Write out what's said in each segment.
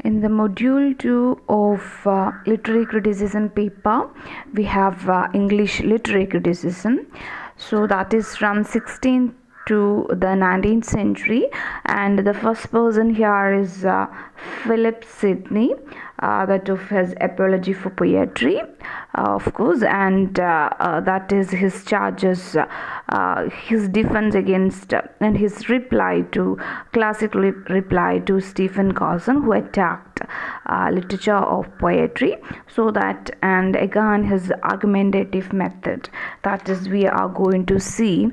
In the module 2 of literary criticism paper, we have English literary criticism. So that is from 16th to the 19th century, and the first person here is Philip Sidney, that of his apology for poetry, of course, and that is his charges, his defense against and his reply to classical reply to Stephen Carson, who attacked literature of poetry. So that, and again his argumentative method, that is we are going to see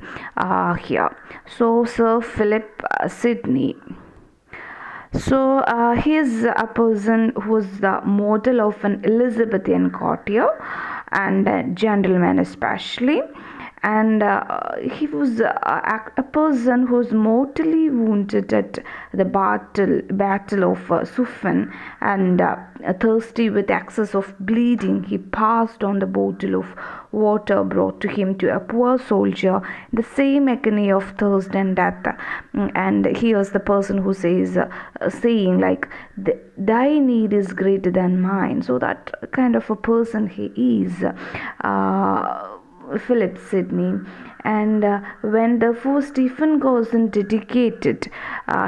here. So Sir Philip Sidney, so he is a person who is the model of an Elizabethan courtier and a gentleman especially, and he was a person who was mortally wounded at the battle of Suffin, and thirsty with excess of bleeding, he passed on the bottle of water brought to him to a poor soldier, the same agony of thirst and death. And he was the person who says saying like, thy need is greater than mine. So that kind of a person he is, Philip Sidney. And when therefore Stephen Carson dedicated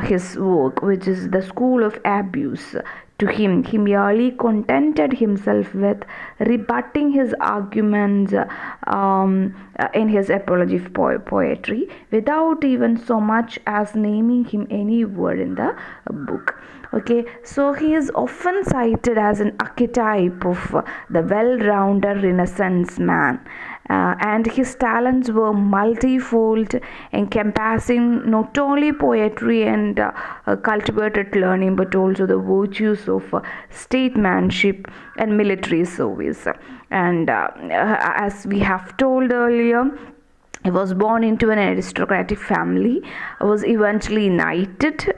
his work, which is the School of Abuse, to him, he merely contented himself with rebutting his arguments in his apology of poetry, without even so much as naming him anywhere in the book. Okay, so he is often cited as an archetype of the well-rounded Renaissance man. And his talents were multifold, encompassing not only poetry and cultivated learning, but also the virtues of statesmanship and military service. And as we have told earlier, he was born into an aristocratic family, was eventually knighted,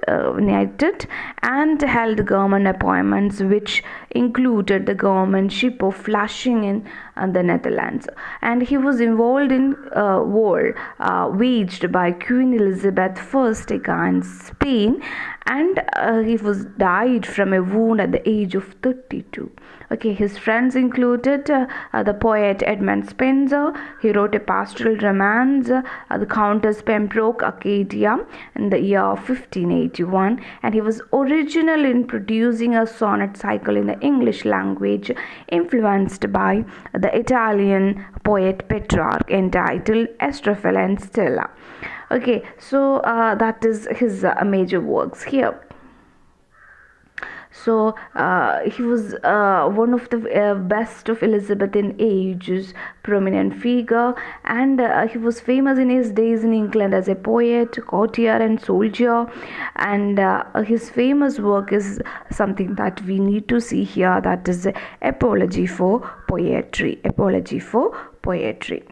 and held government appointments, which included the governmentship of Flushing in the Netherlands. And he was involved in war waged by Queen Elizabeth I against Spain, and he was died from a wound at the age of 32. Okay, his friends included the poet Edmund Spenser. He wrote a pastoral romance, the Countess Pembroke Arcadia, in the year 1581, and he was original in producing a sonnet cycle in the English language, influenced by the Italian poet Petrarch, entitled Astrophel and Stella. Okay, so that is his major works here. So he was one of the best of Elizabethan age's prominent figure, and he was famous in his days in England as a poet, courtier and soldier, and his famous work is something that we need to see here, that is Apology for Poetry. Apology for Poetry.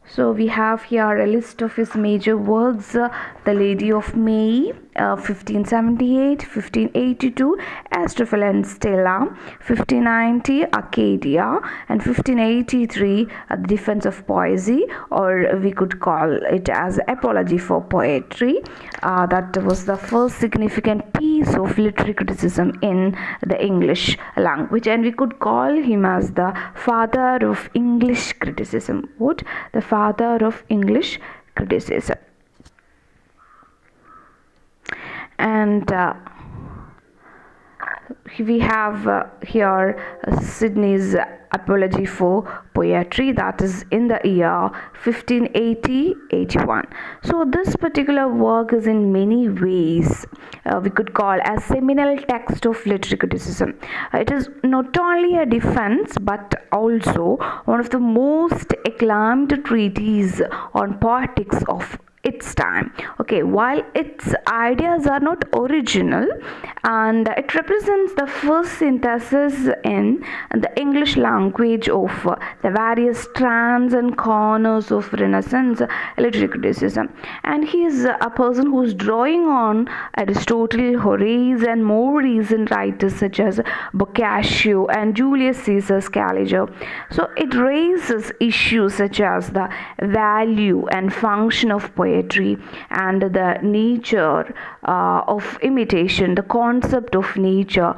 So we have here a list of his major works: The Lady of May, 1578, 1582, Astrophel and Stella, 1590, Arcadia, and 1583, The Defense of Poesy, or we could call it as Apology for Poetry. That was the first significant piece of literary criticism in the English language, and we could call him as the father of English criticism. What? The father of English criticism. And we have here Sidney's Apology for Poetry, that is in the year 1580-81. So this particular work is in many ways we could call a seminal text of literary criticism. It is not only a defense but also one of the most acclaimed treatises on poetics of its time. Okay, while its ideas are not original, and it represents the first synthesis in the English language of the various strands and corners of Renaissance literary criticism. And he is a person who is drawing on Aristotle, Horace, and more recent writers such as Boccaccio and Julius Caesar's Caligula. So it raises issues such as the value and function of poetry, poetry and the nature of imitation, the concept of nature,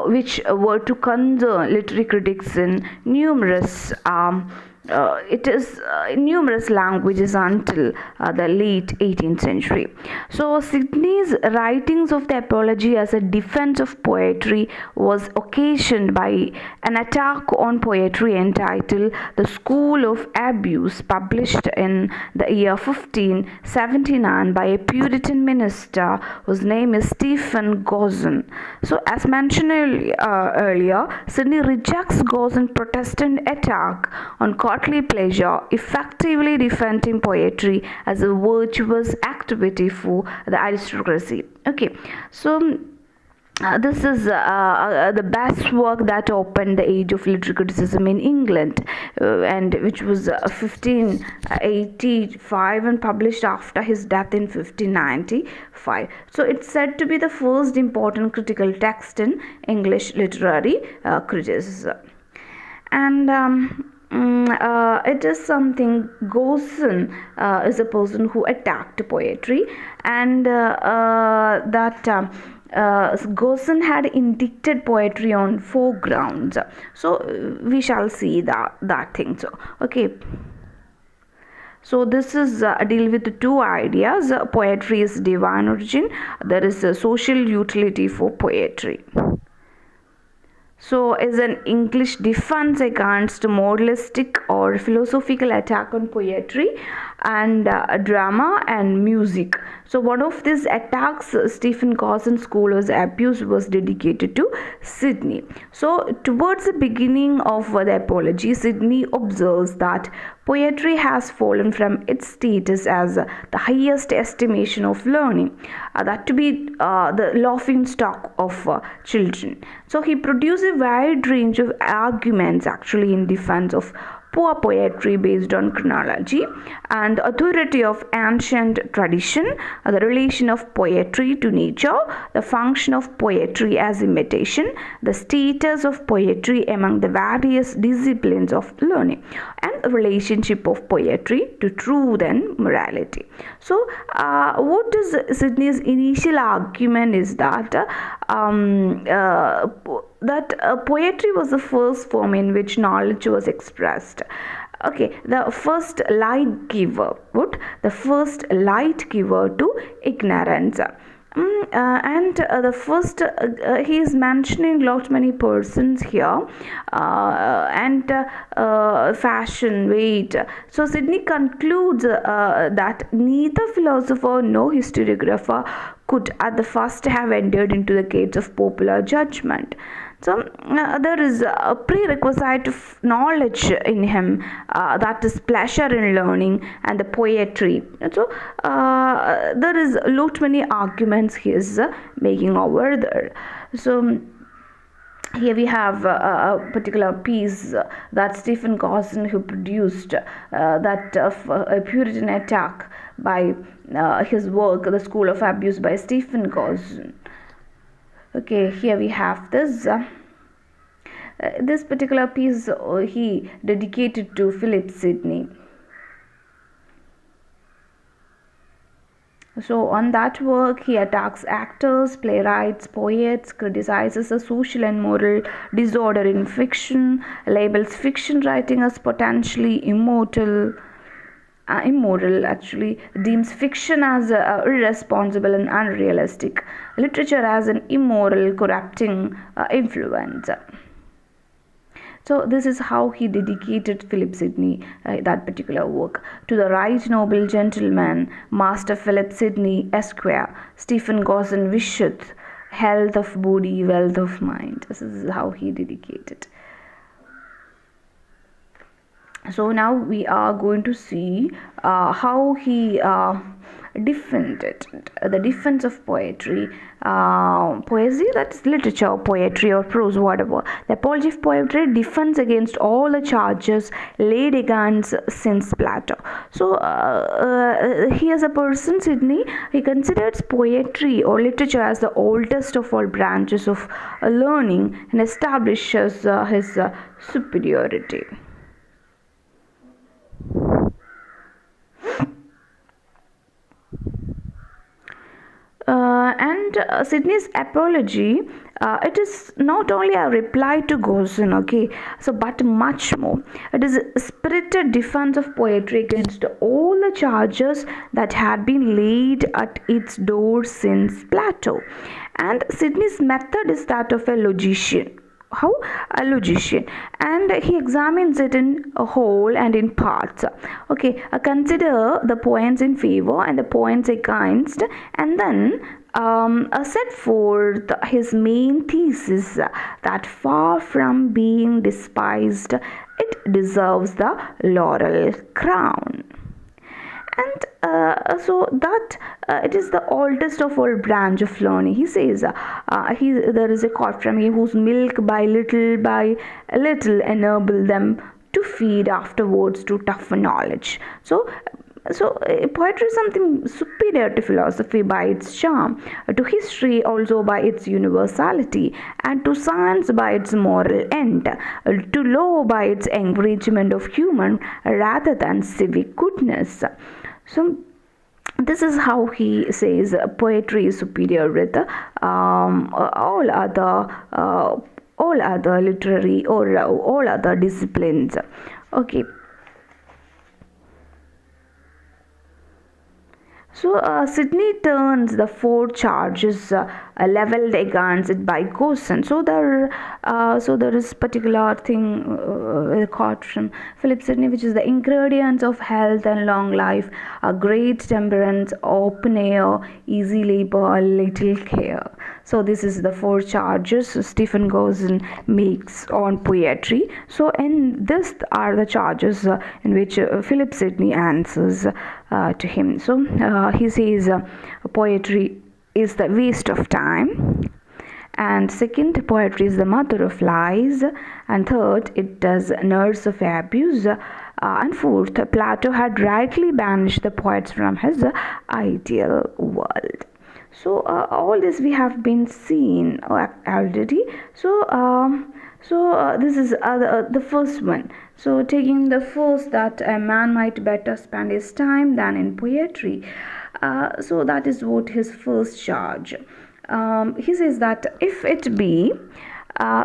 which were to concern literary critics in numerous numerous languages until the late 18th century. So Sidney's writings of the apology as a defense of poetry was occasioned by an attack on poetry entitled The School of Abuse, published in the year 1579 by a Puritan minister whose name is Stephen Gosson. So as mentioned earlier, Sidney rejects Gosson's Protestant attack on courtly pleasure, effectively defending poetry as a virtuous activity for the aristocracy. Okay, so this is the best work that opened the age of literary criticism in England, and which was 1585 and published after his death in 1595. So it's said to be the first important critical text in English literary criticism. And it is something. Gosson is a person who attacked poetry, and Gosson had indicted poetry on 4 grounds. So we shall see that thing. So okay. So this is deal with 2 ideas. Poetry is divine origin. There is a social utility for poetry. So is an English defense against moralistic or philosophical attack on poetry and drama and music. So one of these attacks, Stephen Gosson's School of Abuse, was dedicated to Sidney. So towards the beginning of the apology, Sidney observes that poetry has fallen from its status as the highest estimation of learning, that to be the laughing stock of children. So he produced a wide range of arguments actually in defense of poor poetry based on chronology and authority of ancient tradition, the relation of poetry to nature, the function of poetry as imitation, the status of poetry among the various disciplines of learning, and the relationship of poetry to truth and morality. So what is Sidney's initial argument is that poetry was the first form in which knowledge was expressed. Okay, the first light giver, the first light giver to ignorance. The first he is mentioning lot many persons here, and fashion, weight. So Sidney concludes that neither philosopher nor historiographer could at the first have entered into the gates of popular judgment. So there is a prerequisite of knowledge in him, that is pleasure in learning and the poetry. So there is a lot many arguments he is making over there. So here we have a particular piece that Stephen Gosson who produced, that of a Puritan attack by his work, The School of Abuse by Stephen Gosson. Okay, here we have this. This particular piece he dedicated to Philip Sidney. So on that work he attacks actors, playwrights, poets, criticizes the social and moral disorder in fiction, labels fiction writing as potentially immoral actually, deems fiction as irresponsible and unrealistic, literature as an immoral, corrupting influence. So this is how he dedicated Philip Sidney, that particular work. To the right noble gentleman, Master Philip Sidney, Esquire, Stephen Gosson wisheth health of body, wealth of mind. This is how he dedicated. So now we are going to see how he defended the defense of poetry, poesy, that's literature, poetry or prose, whatever. The apology of poetry defends against all the charges laid against since Plato. So he as a person, Sidney, he considers poetry or literature as the oldest of all branches of learning and establishes his superiority. And Sidney's apology, it is not only a reply to Goshen, okay, so but much more. It is a spirited defense of poetry against all the charges that had been laid at its door since Plato. And Sidney's method is that of a logician. How? A logician, and he examines it in a whole and in parts. Okay, consider the points in favor and the points against, and then set forth his main thesis that far from being despised, it deserves the laurel crown. And so that it is the oldest of all branch of learning. He says there is a quote from him, whose milk by little enable them to feed afterwards to tougher knowledge. So poetry is something superior to philosophy by its charm, to history also by its universality, and to science by its moral end, to law by its encouragement of human rather than civic goodness. So this is how he says poetry is superior with all other literary or all other disciplines. Okay. So Sidney turns the four charges leveled against it by Goshen. So there is particular thing caught from Philip Sidney, which is the ingredients of health and long life: a great temperance, open air, easy labor, little care. So this is the four charges Stephen Goshen makes on poetry. So in this are the charges in which Philip Sidney answers to him. So he says poetry is the waste of time, and second, poetry is the mother of lies, and third, it does nurse of abuse, and fourth, Plato had rightly banished the poets from his ideal world. So all this we have been seen already. So this is the first one. So taking the first, that a man might better spend his time than in poetry. So that is what his first charge. He says that if it be,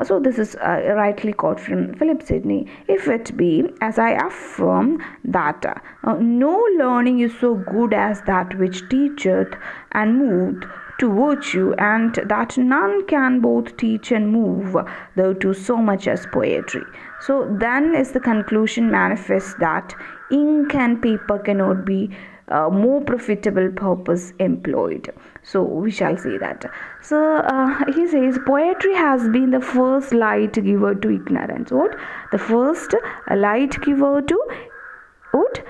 so this is rightly quote from Philip Sidney, if it be, as I affirm, that no learning is so good as that which teacheth and moveth to virtue, and that none can both teach and move thereto so much as poetry. So then is the conclusion manifest that ink and paper cannot be more profitable purpose employed. So we shall see that. So he says poetry has been the first light giver to ignorance. What? The first light giver to what?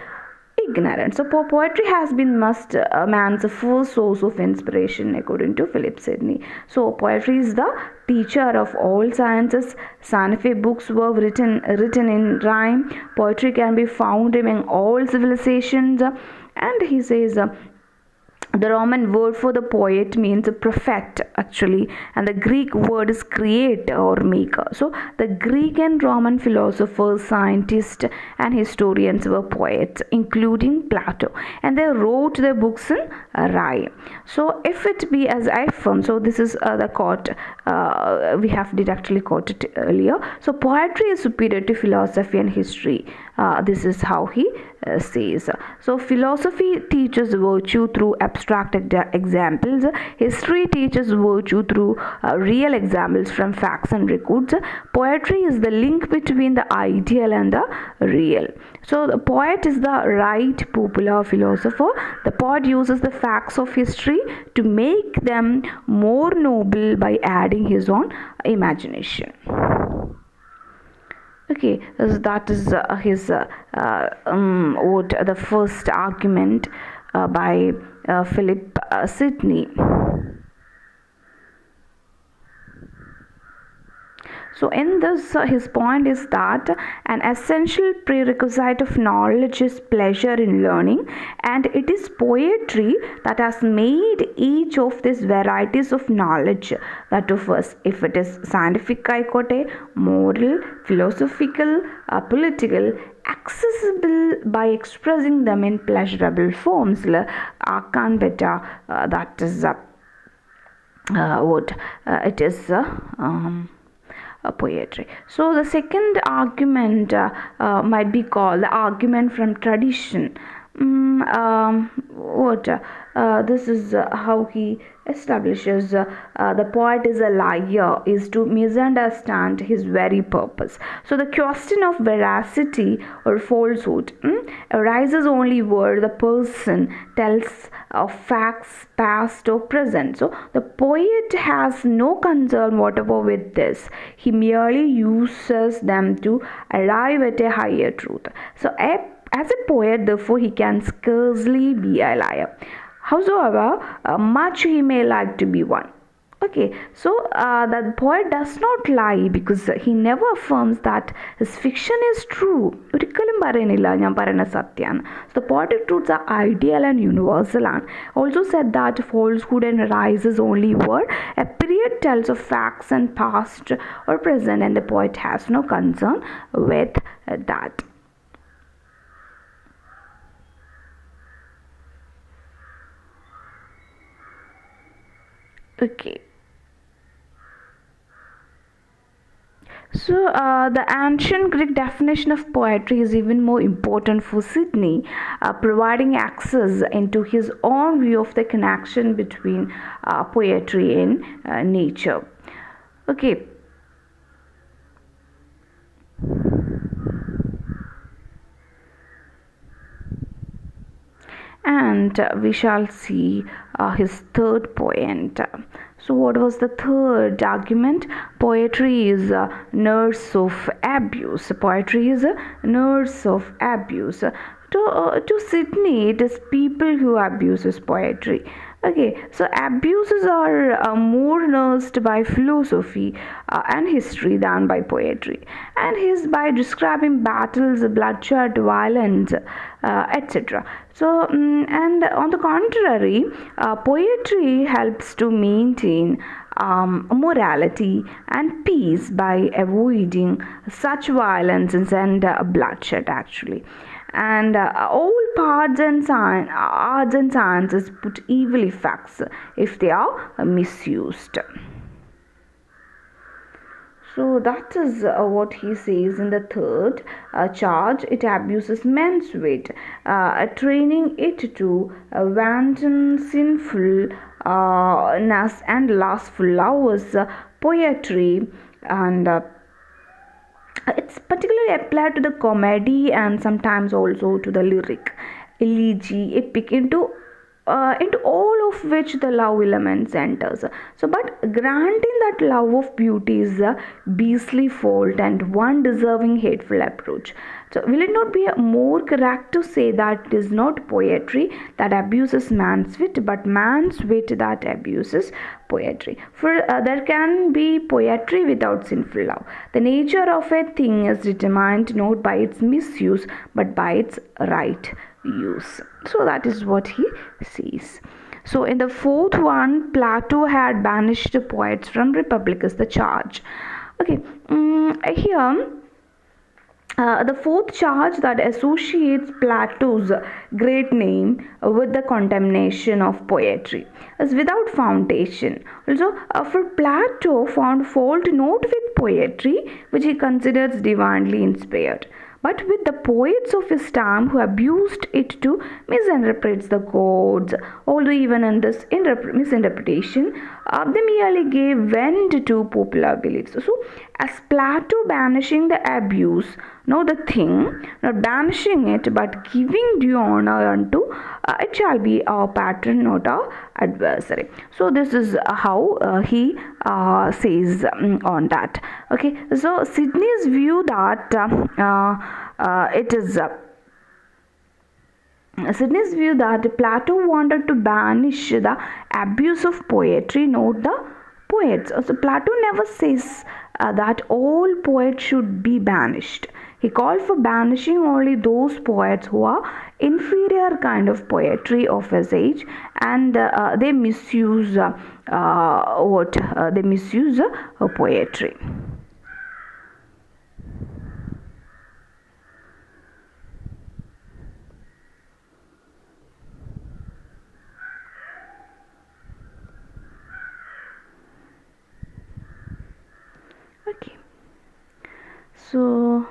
Ignorance. So poetry has been man's first source of inspiration, according to Philip Sidney. So poetry is the teacher of all sciences. Scientific books were written in rhyme. Poetry can be found among all civilizations. And he says the Roman word for the poet means a prophet, actually, and the Greek word is creator or maker. So the Greek and Roman philosophers, scientists, and historians were poets, including Plato, and they wrote their books in rhyme. So if it be as I affirm, so this is the quote we have directly quoted earlier. So poetry is superior to philosophy and history. This is how he says. So philosophy teaches virtue through abstract examples. History teaches virtue through real examples from facts and records. Poetry is the link between the ideal and the real. So the poet is the right popular philosopher. The poet uses the facts of history to make them more noble by adding his own imagination. Okay, so that is his what the first argument by Philip Sidney. So in this, his point is that an essential prerequisite of knowledge is pleasure in learning, and it is poetry that has made each of these varieties of knowledge, that of us, if it is scientific, moral, philosophical, political, accessible by expressing them in pleasurable forms. That is what it is poetry. So the second argument might be called the argument from tradition. What This is how he establishes the poet is a liar is to misunderstand his very purpose. So the question of veracity or falsehood arises only where the person tells of facts past or present. So the poet has no concern whatever with this. He merely uses them to arrive at a higher truth. So as a poet, therefore, he can scarcely be a liar. Howsoever much he may like to be one. Okay, so the poet does not lie because he never affirms that his fiction is true. ഒരിക്കലും പറയുന്നില്ല ഞാൻ പറയുന്ന സത്യമാണ്. So the poetic truths are ideal and universal. And also said that falsehood arises only where a period tells of facts and past or present, and the poet has no concern with that. Okay. So the ancient Greek definition of poetry is even more important for Sidney, providing access into his own view of the connection between poetry and nature. Okay. And we shall see his third point. So what was the third argument? Poetry is a nurse of abuse. Poetry is a nurse of abuse. To Sidney, it is people who abuses poetry. Okay, so abuses are more nursed by philosophy and history than by poetry, and his by describing battles, bloodshed, violence, etc. So and on the contrary, poetry helps to maintain morality and peace by avoiding such violence and bloodshed actually. And all arts and sciences put evil effects if they are misused. So that is what he says in the third charge. It abuses men's wit, training it to wanton sinfulness and lustful lovers, poetry, and it's particularly applied to the comedy and sometimes also to the lyric, elegy, epic, into all of which the love elements enters. So but granting that love of beauty is a beastly fault and one deserving hateful approach, so will it not be more correct to say that it is not poetry that abuses man's wit, but man's wit that abuses poetry? For there can be poetry without sinful love. The nature of a thing is determined not by its misuse but by its right use. So that is what he says. So in the fourth one, Plato had banished the poets from Republic is the charge. Okay, here the fourth charge that associates Plato's great name with the condemnation of poetry is without foundation. Also, for Plato found fault not with poetry, which he considers divinely inspired, but with the poets of his time who abused it to misinterpret the gods. Although even in this misinterpretation, they merely gave vent to popular beliefs. So as Plato banishing the abuse, not the thing, not banishing it, but giving due honor unto it shall be our patron, not our adversary. So this is how he says on that. Okay, so Sidney's view that it is Sidney's view that Plato wanted to banish the abuse of poetry, not the poets. So Plato never says that all poets should be banished. He called for banishing only those poets who are inferior kind of poetry of his age, and they misuse poetry. So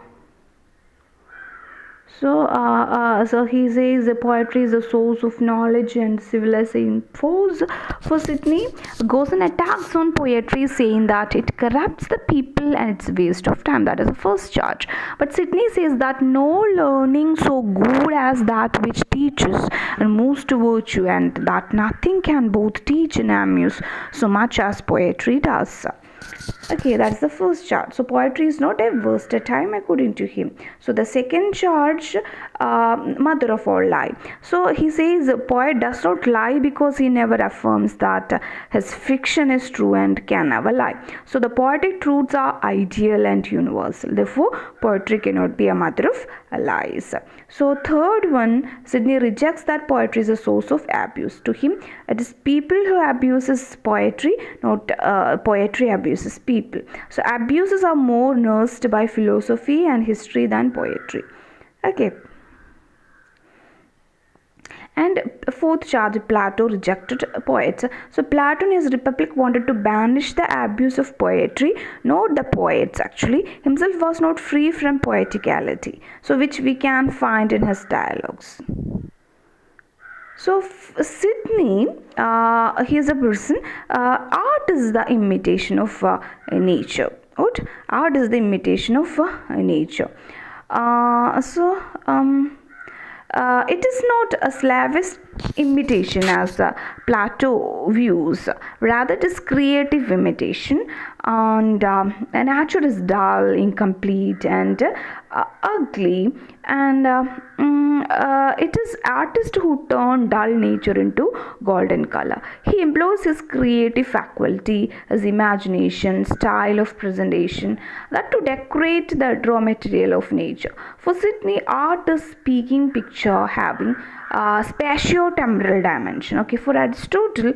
so he says the poetry is a source of knowledge and civilization. For Sidney, goes and attacks on poetry, saying that it corrupts the people and it's a waste of time. That is the first charge. But Sidney says that no learning so good as that which teaches and moves to virtue, and that nothing can both teach and amuse so much as poetry does. Okay, that's the first charge. So poetry is not a waste of time according to him. So the second charge, mother of all lie. So he says a poet does not lie because he never affirms that his fiction is true and can never lie. So the poetic truths are ideal and universal. Therefore, poetry cannot be a mother of lies. So third one, Sidney rejects that poetry is a source of abuse. To him, it is people who abuses poetry, not poetry abuses people. So abuses are more nursed by philosophy and history than poetry. Okay. And fourth charge, Plato rejected poets. So Plato in his Republic wanted to banish the abuse of poetry, not the poets actually. Himself was not free from poeticality, so which we can find in his dialogues. So Sidney, he is a person. Art is the imitation of nature. What? Art is the imitation of nature. It is not a slavish imitation as Plato views. Rather, it is creative imitation, and nature is dull, incomplete, and ugly. And it is artists who turn dull nature into golden color. He employs his creative faculty, his imagination, style of presentation, that to decorate the raw material of nature. For Sidney, art is speaking picture having spatio-temporal dimension. Okay, for Aristotle,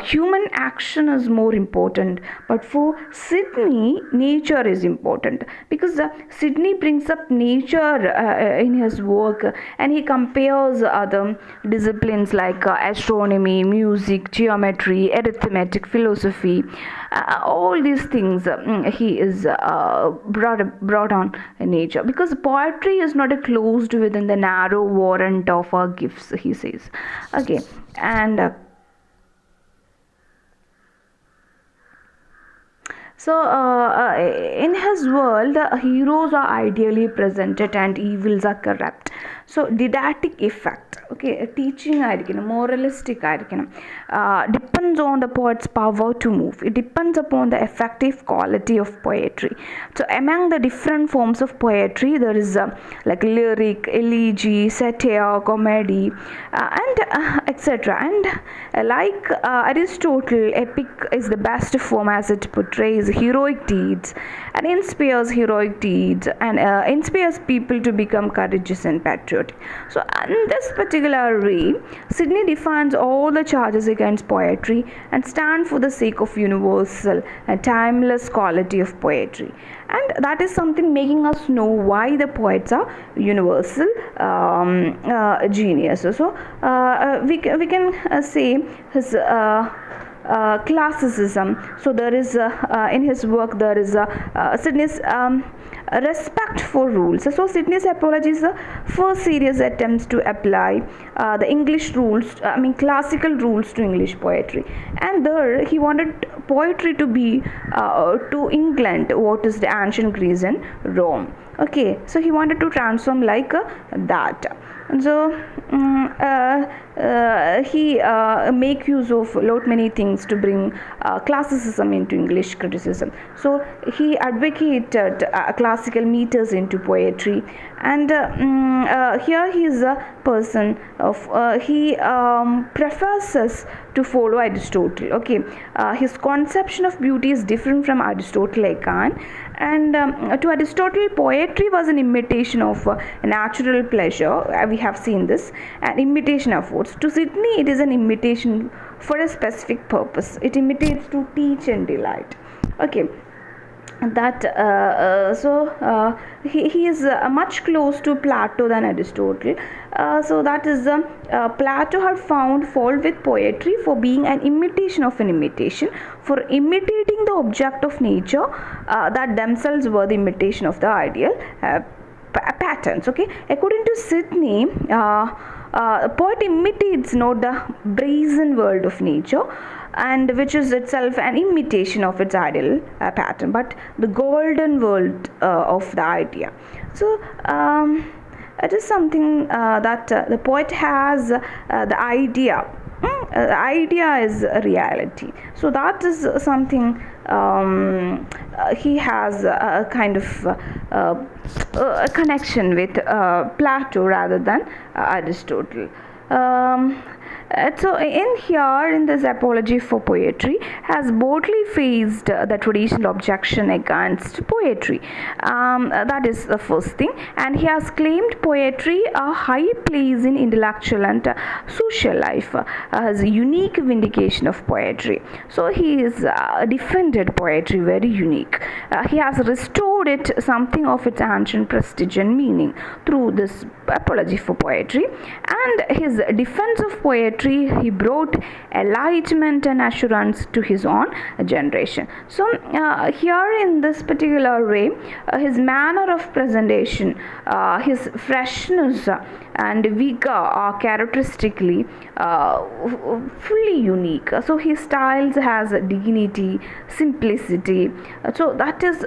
human action is more important, but for Sidney, nature is important, because Sidney brings up nature in his work, and he compares other disciplines like astronomy, music, geometry, arithmetic, philosophy, all these things he is brought on nature, because poetry is not closed within the narrow warrant of our gifts, he says. Okay, and in his world, heroes are ideally presented and evils are corrupt. So didactic effect, okay, teaching moralistic depends on the poet's power to move. It depends upon the effective quality of poetry. So among the different forms of poetry, there is like lyric, elegy, satire, comedy, and etc. And like Aristotle, epic is the best form as it portrays heroic deeds and inspires heroic deeds, and inspires people to become courageous and patriotic. So in this particular way, Sidney defines all the charges against poetry and stand for the sake of universal and timeless quality of poetry. And that is something making us know why the poets are universal geniuses. So we can say his classicism. So there is in his work there is Sidney's respect for rules. So Sidney's apology is the first serious attempts to apply the English rules, classical rules to English poetry. And there he wanted poetry to be to England what is the ancient Greece and Rome. Okay, so he wanted to transform like that. And so he make use of lot many things to bring classicism into English criticism. So he advocated classical meters into poetry, and here he is a person of he professes to follow Aristotle. Okay, his conception of beauty is different from Aristotle again, and to Aristotle, poetry was an imitation of natural pleasure. We have seen this, an imitation of words. To Sidney, it is an imitation for a specific purpose. It imitates to teach and delight. Okay. that he is much close to Plato than Aristotle. So that is Plato had found fault with poetry for being an imitation of an imitation, for imitating the object of nature that themselves were the imitation of the ideal patterns. Okay, according to Sidney, a poet imitates not the brazen world of nature, and which is itself an imitation of its ideal pattern, but the golden world of the idea. So it is something that the poet has the idea. The idea is a reality. So that is something he has a kind of a connection with Plato rather than Aristotle. So in here, in this apology for poetry, has boldly faced the traditional objection against poetry. That is the first thing, and he has claimed poetry a high place in intellectual and social life, as a unique vindication of poetry. So he is defended poetry very unique. He has restored it something of its ancient prestige and meaning through this apology for poetry, and his defense of poetry, he brought enlightenment and assurance to his own generation. So here in this particular way, his manner of presentation, his freshness and vigor are characteristically fully unique. So his styles has dignity, simplicity. So that is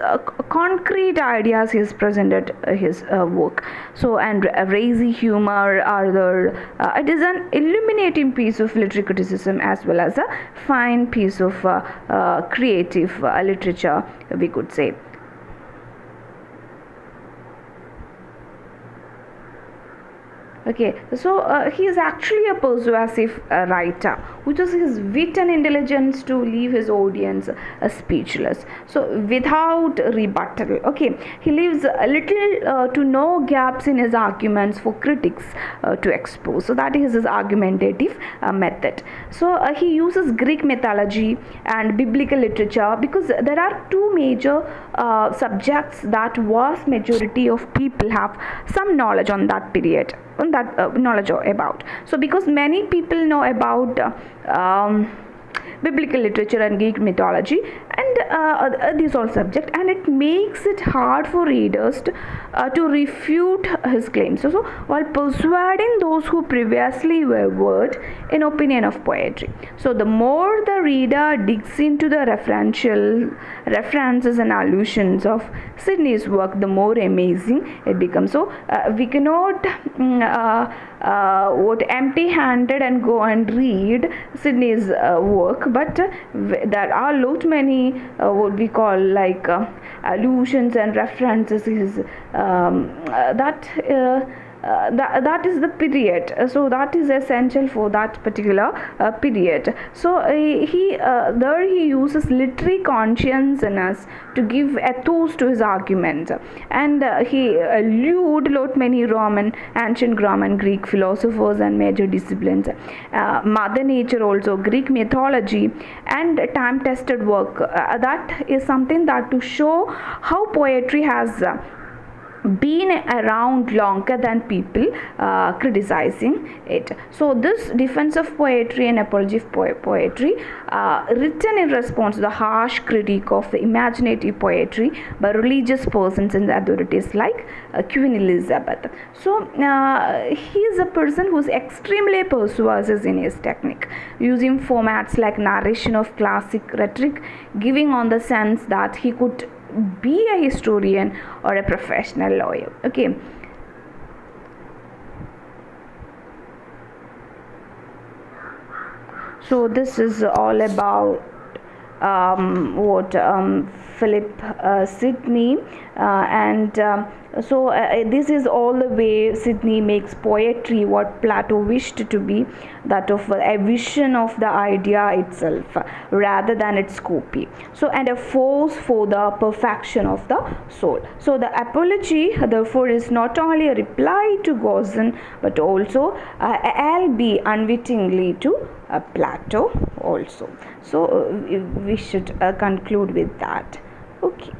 concrete ideas he has presented his work. So and racy humor are there. It is an illuminating piece of literary criticism as well as a fine piece of creative literature, we could say. Okay, so he is actually a persuasive writer, which is his wit and intelligence to leave his audience speechless. So without rebuttal, okay, he leaves little to no gaps in his arguments for critics to expose. So that is his argumentative method. So he uses Greek mythology and biblical literature because there are two major subjects that vast majority of people have some knowledge on that period. On that knowledge about. So because many people know about biblical literature and Greek mythology and these all subjects, and it makes it hard for readers to refute his claims. So while persuading those who previously were versed in opinion of poetry. So the more the reader digs into the references and allusions of Sidney's work, the more amazing it becomes. So we cannot empty-handed and go and read Sidney's work, but there are lot many what we call like allusions and references is that is the period. So that is essential for that particular period. So he uses literary consciousness to give ethos to his argument, and he allude lot many ancient Roman Greek philosophers and major disciplines, Mother Nature also, Greek mythology and time-tested work. That is something that to show how poetry has been around longer than people criticizing it. So this defense of poetry and apology of poetry written in response to the harsh critique of the imaginative poetry by religious persons and authorities like Queen Elizabeth. So he is a person who is extremely persuasive in his technique, using formats like narration of classic rhetoric, giving on the sense that he could be a historian or a professional lawyer. Okay, so this is all about what Philip Sidney and so this is all the way Sidney makes poetry what Plato wished to be, that of a vision of the idea itself rather than its copy. So and a force for the perfection of the soul. So the apology therefore is not only a reply to Gozan but also albeit unwittingly to Plato also. So we should conclude with that. Okay.